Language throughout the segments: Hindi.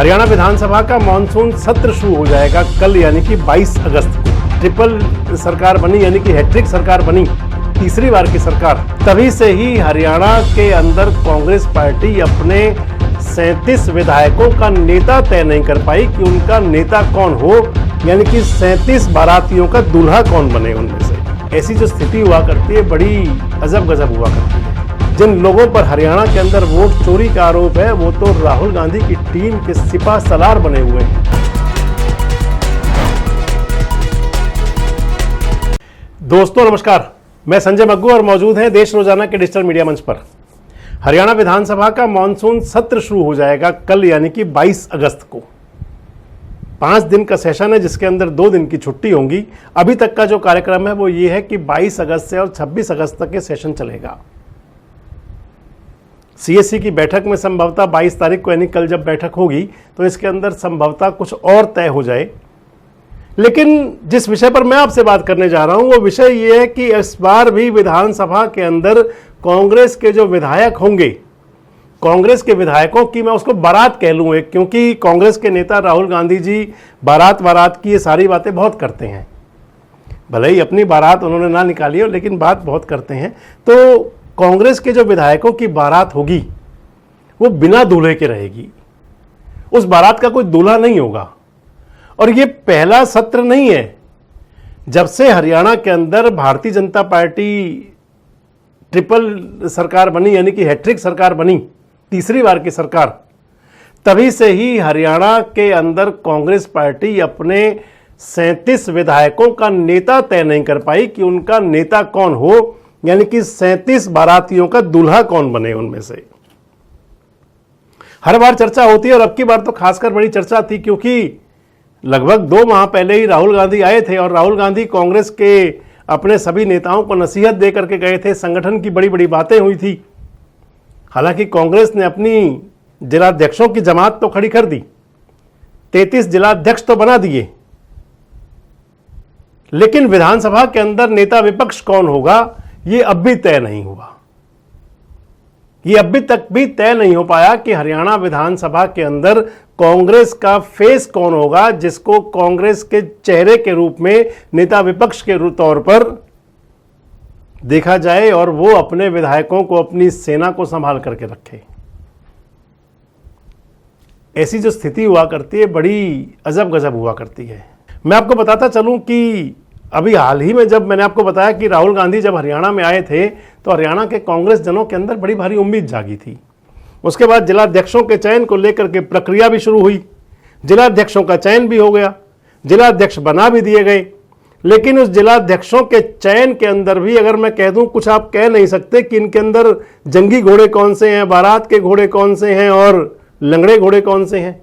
हरियाणा विधानसभा का मॉनसून सत्र शुरू हो जाएगा कल यानी कि 22 अगस्त को। ट्रिपल सरकार बनी यानी कि हैट्रिक सरकार बनी, तीसरी बार की सरकार। तभी से ही हरियाणा के अंदर कांग्रेस पार्टी अपने 37 विधायकों का नेता तय नहीं कर पाई कि उनका नेता कौन हो, यानी कि 37 बारातियों का दूल्हा कौन बने उनमें से। ऐसी जो स्थिति हुआ करती है बड़ी अजब गजब हुआ करती है। जिन लोगों पर हरियाणा के अंदर वोट चोरी का आरोप है वो तो राहुल गांधी की टीम के सिपा सलार बने हुए हैं। दोस्तों नमस्कार, मैं संजय मग्गू और मौजूद हैं देश रोजाना के डिजिटल मीडिया मंच पर। हरियाणा विधानसभा का मॉनसून सत्र शुरू हो जाएगा कल यानी कि 22 अगस्त को। 5 दिन का सेशन है जिसके अंदर 2 दिन की छुट्टी होंगी। अभी तक का जो कार्यक्रम है वो ये है कि 22 अगस्त से और 26 अगस्त तक ये सेशन चलेगा। सीएससी की बैठक में संभवतः 22 तारीख को यानी कल जब बैठक होगी तो इसके अंदर संभवतः कुछ और तय हो जाए। लेकिन जिस विषय पर मैं आपसे बात करने जा रहा हूं वो विषय ये है कि इस बार भी विधानसभा के अंदर कांग्रेस के जो विधायक होंगे, कांग्रेस के विधायकों की मैं उसको बारात कह लूँ एक, क्योंकि कांग्रेस के नेता राहुल गांधी जी बारात की ये सारी बातें बहुत करते हैं। भले ही अपनी बारात उन्होंने ना निकाली हो लेकिन बात बहुत करते हैं। तो कांग्रेस के जो विधायकों की बारात होगी वो बिना दूल्हे के रहेगी। उस बारात का कोई दूल्हा नहीं होगा। और ये पहला सत्र नहीं है। जब से हरियाणा के अंदर भारतीय जनता पार्टी ट्रिपल सरकार बनी यानी कि हैट्रिक सरकार बनी, तीसरी बार की सरकार, तभी से ही हरियाणा के अंदर कांग्रेस पार्टी अपने 37 विधायकों का नेता तय नहीं कर पाई कि उनका नेता कौन हो, यानी कि 37 बारातियों का दूल्हा कौन बने उनमें से। हर बार चर्चा होती है और अब की बार तो खासकर बड़ी चर्चा थी क्योंकि लगभग 2 माह पहले ही राहुल गांधी आए थे और राहुल गांधी कांग्रेस के अपने सभी नेताओं को नसीहत दे करके गए थे। संगठन की बड़ी बड़ी बातें हुई थी। हालांकि कांग्रेस ने अपनी जिलाध्यक्षों की जमात तो खड़ी कर दी, 33 जिलाध्यक्ष तो बना दिए, लेकिन विधानसभा के अंदर नेता विपक्ष कौन होगा ये अब भी तय नहीं हुआ। ये अभी तक भी तय नहीं हो पाया कि हरियाणा विधानसभा के अंदर कांग्रेस का फेस कौन होगा, जिसको कांग्रेस के चेहरे के रूप में नेता विपक्ष के तौर पर देखा जाए और वो अपने विधायकों को, अपनी सेना को संभाल करके रखे। ऐसी जो स्थिति हुआ करती है बड़ी अजब गजब हुआ करती है। मैं आपको बताता चलूं कि अभी हाल ही में जब मैंने आपको बताया कि राहुल गांधी जब हरियाणा में आए थे तो हरियाणा के कांग्रेस जनों के अंदर बड़ी भारी उम्मीद जागी थी। उसके बाद जिलाध्यक्षों के चयन को लेकर के प्रक्रिया भी शुरू हुई। जिलाध्यक्षों का चयन भी हो गया, जिलाध्यक्ष बना भी दिए गए। लेकिन उस जिलाध्यक्षों के चयन के अंदर भी अगर मैं कह दूं, कुछ आप कह नहीं सकते कि इनके अंदर जंगी घोड़े कौन से हैं, बारात के घोड़े कौन से हैं और लंगड़े घोड़े कौन से हैं।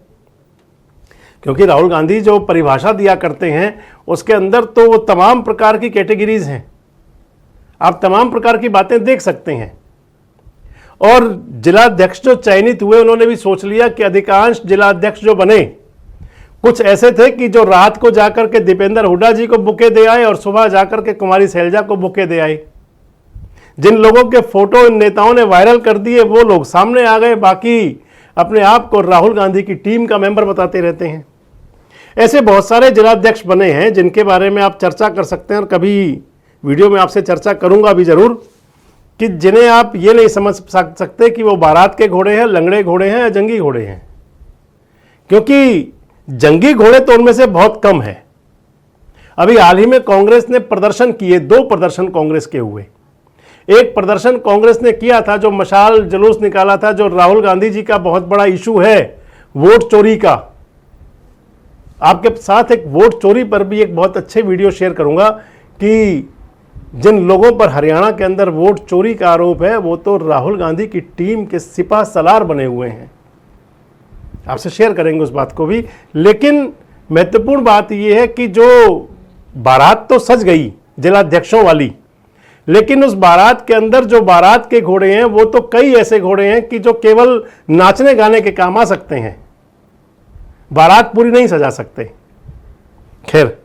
क्योंकि राहुल गांधी जो परिभाषा दिया करते हैं उसके अंदर तो वो तमाम प्रकार की कैटेगरीज हैं। आप तमाम प्रकार की बातें देख सकते हैं। और जिलाध्यक्ष जो चयनित हुए उन्होंने भी सोच लिया कि अधिकांश जिलाध्यक्ष जो बने कुछ ऐसे थे कि जो रात को जाकर के दीपेंद्र हुड्डा जी को बुके दे आए और सुबह जाकर के कुमारी शैलजा को बुके दे आए। जिन लोगों के फोटो इन नेताओं ने वायरल कर दिए वो लोग सामने आ गए, बाकी अपने आप को राहुल गांधी की टीम का मेंबर बताते रहते हैं। ऐसे बहुत सारे जिलाध्यक्ष बने हैं जिनके बारे में आप चर्चा कर सकते हैं और कभी वीडियो में आपसे चर्चा करूंगा भी जरूर, कि जिन्हें आप ये नहीं समझ सकते कि वो बारात के घोड़े हैं, लंगड़े घोड़े हैं या जंगी घोड़े हैं। क्योंकि जंगी घोड़े तो उनमें से बहुत कम है। अभी हाल ही में कांग्रेस ने प्रदर्शन किए, 2 प्रदर्शन कांग्रेस के हुए। एक प्रदर्शन कांग्रेस ने किया था जो मशाल जुलूस निकाला था, जो राहुल गांधी जी का बहुत बड़ा इशू है वोट चोरी का। आपके साथ एक वोट चोरी पर भी एक बहुत अच्छे वीडियो शेयर करूंगा कि जिन लोगों पर हरियाणा के अंदर वोट चोरी का आरोप है वो तो राहुल गांधी की टीम के सिपा सलार बने हुए हैं। आपसे शेयर करेंगे उस बात को भी। लेकिन महत्वपूर्ण बात यह है कि जो बारात तो सज गई जिलाध्यक्षों वाली, लेकिन उस बारात के अंदर जो बारात के घोड़े हैं वो तो कई ऐसे घोड़े हैं कि जो केवल नाचने गाने के काम आ सकते हैं, बारात पूरी नहीं सजा सकते। खैर,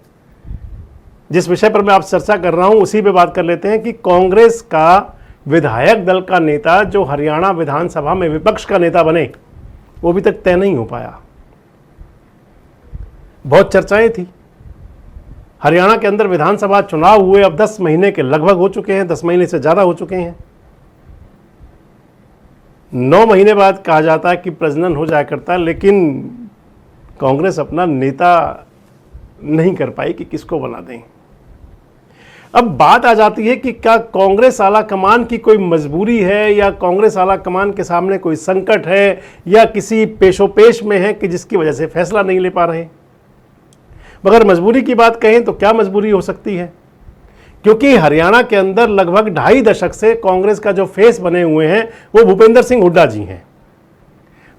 जिस विषय पर मैं आपसे चर्चा कर रहा हूं उसी पे बात कर लेते हैं कि कांग्रेस का विधायक दल का नेता जो हरियाणा विधानसभा में विपक्ष का नेता बने वो अभी तक तय नहीं हो पाया। बहुत चर्चाएं थी। हरियाणा के अंदर विधानसभा चुनाव हुए अब 10 महीने के लगभग हो चुके हैं, 10 महीने से ज़्यादा हो चुके हैं। 9 महीने बाद कहा जाता है कि प्रजनन हो जाया करता है, लेकिन कांग्रेस अपना नेता नहीं कर पाई कि किसको बना दें। अब बात आ जाती है कि क्या कांग्रेस आला कमान की कोई मजबूरी है, या कांग्रेस आला कमान के सामने कोई संकट है, या किसी पेशोपेश में है कि जिसकी वजह से फैसला नहीं ले पा रहे। मगर मजबूरी की बात कहें तो क्या मजबूरी हो सकती है, क्योंकि हरियाणा के अंदर लगभग 2.5 दशक से कांग्रेस का जो फेस बने हुए हैं वो भूपेंद्र सिंह हुड्डा जी हैं।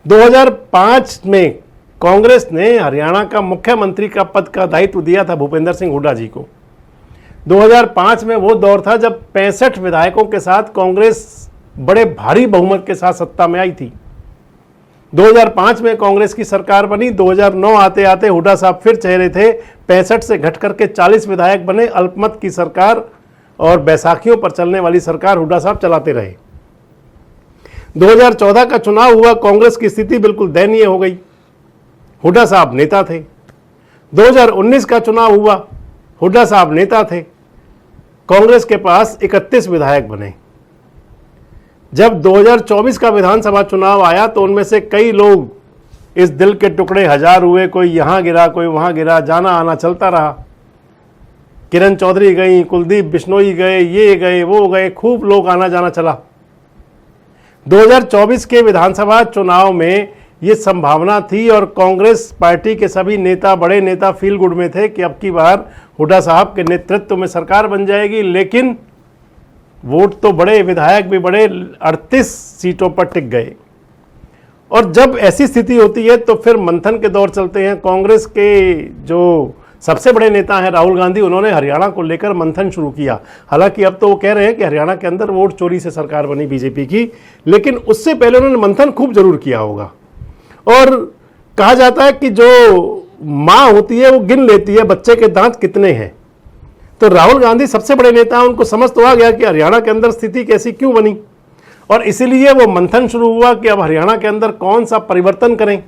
2005 में कांग्रेस ने हरियाणा का मुख्यमंत्री का पद का दायित्व दिया था भूपेंद्र सिंह हुड्डा जी को। 2005 में वो दौर था जब 65 विधायकों के साथ कांग्रेस बड़े भारी बहुमत के साथ सत्ता में आई थी। 2005 में कांग्रेस की सरकार बनी। 2009 आते आते हुड्डा साहब फिर चेहरे थे, 65 से घट करके 40 विधायक बने। अल्पमत की सरकार और बैसाखियों पर चलने वाली सरकार हुड्डा साहब चलाते रहे। 2014 का चुनाव हुआ, कांग्रेस की स्थिति बिल्कुल दयनीय हो गई। हुड्डा साहब नेता थे। 2019 का चुनाव हुआ, हुड्डा साहब नेता थे। कांग्रेस के पास 31 विधायक बने। जब 2024 का विधानसभा चुनाव आया तो उनमें से कई लोग इस दिल के टुकड़े हजार हुए, कोई यहां गिरा कोई वहां गिरा, जाना आना चलता रहा। किरण चौधरी गई, कुलदीप बिश्नोई गए, ये गए वो गए, खूब लोग आना जाना चला। 2024 के विधानसभा चुनाव में ये संभावना थी और कांग्रेस पार्टी के सभी नेता, बड़े नेता फील गुड में थे कि अब की बार हुड्डा साहब के नेतृत्व में सरकार बन जाएगी। लेकिन वोट तो बड़े, विधायक भी बड़े, 38 सीटों पर टिक गए। और जब ऐसी स्थिति होती है तो फिर मंथन के दौर चलते हैं। कांग्रेस के जो सबसे बड़े नेता हैं राहुल गांधी, उन्होंने हरियाणा को लेकर मंथन शुरू किया। हालांकि अब तो वो कह रहे हैं कि हरियाणा के अंदर वोट चोरी से सरकार बनी बीजेपी की, लेकिन उससे पहले उन्होंने मंथन खूब जरूर किया होगा। और कहा जाता है कि जो माँ होती है वो गिन लेती है बच्चे के दांत कितने हैं। तो राहुल गांधी सबसे बड़े नेता हैं, उनको समझ तो आ गया कि हरियाणा के अंदर स्थिति कैसी क्यों बनी, और इसीलिए वो मंथन शुरू हुआ कि अब हरियाणा के अंदर कौन सा परिवर्तन करें,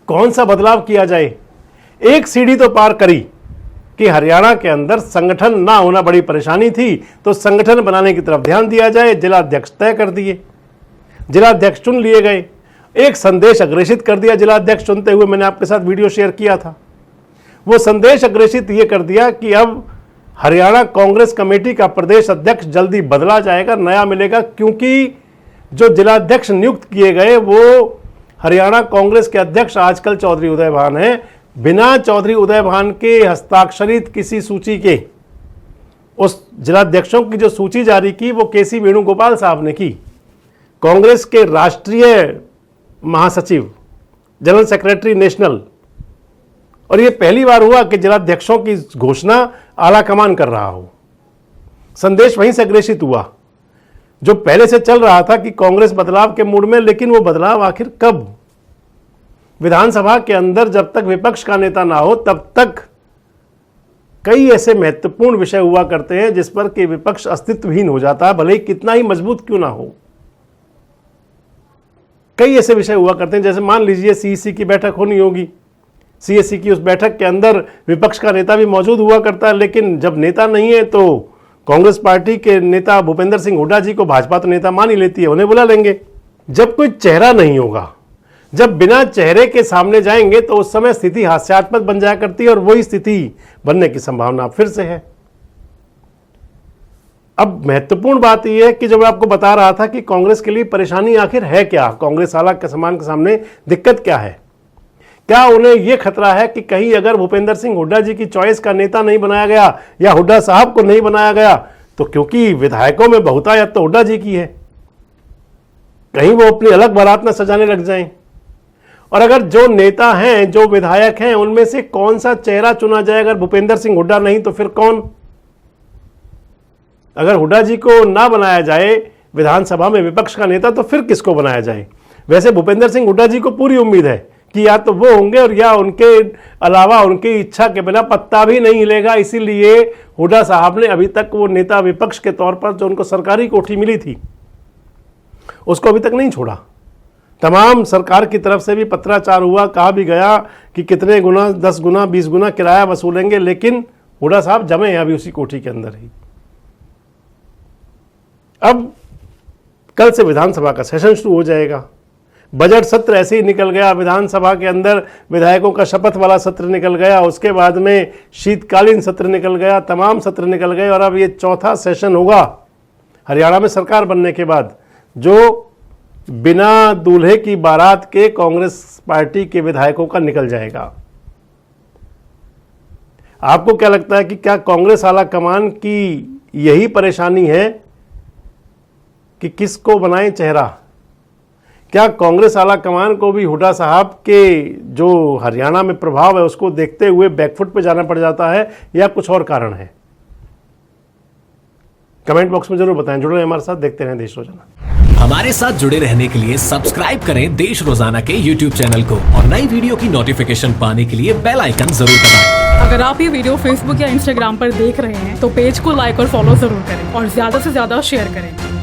कौन सा बदलाव किया जाए। एक सीढ़ी तो पार करी कि हरियाणा के अंदर संगठन ना होना बड़ी परेशानी थी, तो संगठन बनाने की तरफ ध्यान दिया जाए। जिलाध्यक्ष तय कर दिए, जिलाध्यक्ष चुन लिए गए। एक संदेश अग्रेषित कर दिया जिलाध्यक्ष चुनते हुए, मैंने आपके साथ वीडियो शेयर किया था। वो संदेश अग्रेषित ये कर दिया कि अब हरियाणा कांग्रेस कमेटी का प्रदेश अध्यक्ष जल्दी बदला जाएगा, नया मिलेगा, क्योंकि जो जिलाध्यक्ष नियुक्त किए गए वो हरियाणा कांग्रेस के अध्यक्ष आजकल चौधरी उदय भान हैं। बिना चौधरी उदय भान के हस्ताक्षरित किसी सूची के, उस जिलाध्यक्षों की जो सूची जारी की वो केसी वेणुगोपाल साहब ने की, कांग्रेस के राष्ट्रीय महासचिव, जनरल सेक्रेटरी नेशनल। और ये पहली बार हुआ कि जिलाध्यक्षों की घोषणा आला कमान कर रहा हो। संदेश वहीं से अग्रेषित हुआ, जो पहले से चल रहा था कि कांग्रेस बदलाव के मूड में। लेकिन वो बदलाव आखिर कब? विधानसभा के अंदर जब तक विपक्ष का नेता ना हो तब तक कई ऐसे महत्वपूर्ण विषय हुआ करते हैं जिस पर कि विपक्ष अस्तित्वहीन हो जाता है, भले ही कितना ही मजबूत क्यों ना हो। कई ऐसे विषय हुआ करते हैं, जैसे मान लीजिए सीईसी की बैठक होनी होगी, सीएससी की उस बैठक के अंदर विपक्ष का नेता भी मौजूद हुआ करता है। लेकिन जब नेता नहीं है तो कांग्रेस पार्टी के नेता भूपेंद्र सिंह हुड्डा जी को भाजपा तो नेता मान ही लेती है, उन्हें बुला लेंगे। जब कोई चेहरा नहीं होगा, जब बिना चेहरे के सामने जाएंगे तो उस समय स्थिति हास्यास्पद बन जाया करती है, और वही स्थिति बनने की संभावना फिर से है। अब महत्वपूर्ण बात यह है कि जो मैं आपको बता रहा था कि कांग्रेस के लिए परेशानी आखिर है क्या, कांग्रेस आला के सामने दिक्कत क्या है। क्या उन्हें यह खतरा है कि कहीं अगर भूपेंद्र सिंह हुड्डा जी की चॉइस का नेता नहीं बनाया गया या हुड्डा साहब को नहीं बनाया गया, तो क्योंकि विधायकों में बहुतायत तो हुड्डा जी की है, कहीं वो अपनी अलग बारात न सजाने लग जाएं। और अगर जो नेता हैं, जो विधायक हैं, उनमें से कौन सा चेहरा चुना जाए? अगर भूपेंद्र सिंह हुड्डा नहीं तो फिर कौन? अगर हुड्डा जी को ना बनाया जाए विधानसभा में विपक्ष का नेता, तो फिर किसको बनाया जाए? वैसे भूपेंद्र सिंह हुड्डा जी को पूरी उम्मीद है कि या तो वो होंगे और या उनके अलावा उनकी इच्छा के बिना पत्ता भी नहीं हिलेगा। इसीलिए हुड्डा साहब ने अभी तक वो नेता विपक्ष के तौर पर जो उनको सरकारी कोठी मिली थी उसको अभी तक नहीं छोड़ा। तमाम सरकार की तरफ से भी पत्राचार हुआ, कहा भी गया कि कितने गुना, 10 गुना 20 गुना किराया वसूलेंगे, लेकिन हुड्डा साहब जमे हैं अभी उसी कोठी के अंदर ही। अब कल से विधानसभा का सेशन शुरू हो जाएगा। बजट सत्र ऐसे ही निकल गया, विधानसभा के अंदर विधायकों का शपथ वाला सत्र निकल गया, उसके बाद में शीतकालीन सत्र निकल गया, तमाम सत्र निकल गए, और अब ये चौथा सेशन होगा हरियाणा में सरकार बनने के बाद, जो बिना दूल्हे की बारात के कांग्रेस पार्टी के विधायकों का निकल जाएगा। आपको क्या लगता है कि क्या कांग्रेस आला कमान की यही परेशानी है कि किसको बनाएं चेहरा? क्या कांग्रेस आला कमान को भी हुड्डा साहब के जो हरियाणा में प्रभाव है उसको देखते हुए बैकफुट पे जाना पड़ जाता है, या कुछ और कारण है? कमेंट बॉक्स में जरूर बताएं। जुड़े हमारे साथ, देखते रहें देश रोजाना। हमारे साथ जुड़े रहने के लिए सब्सक्राइब करें देश रोजाना के YouTube चैनल को, और नई वीडियो की नोटिफिकेशन पाने के लिए बेल आइकन जरूर दबाएं। अगर आप ये वीडियो Facebook या Instagram पर देख रहे हैं तो पेज को लाइक और फॉलो जरूर करें और ज्यादा से ज्यादा शेयर करें।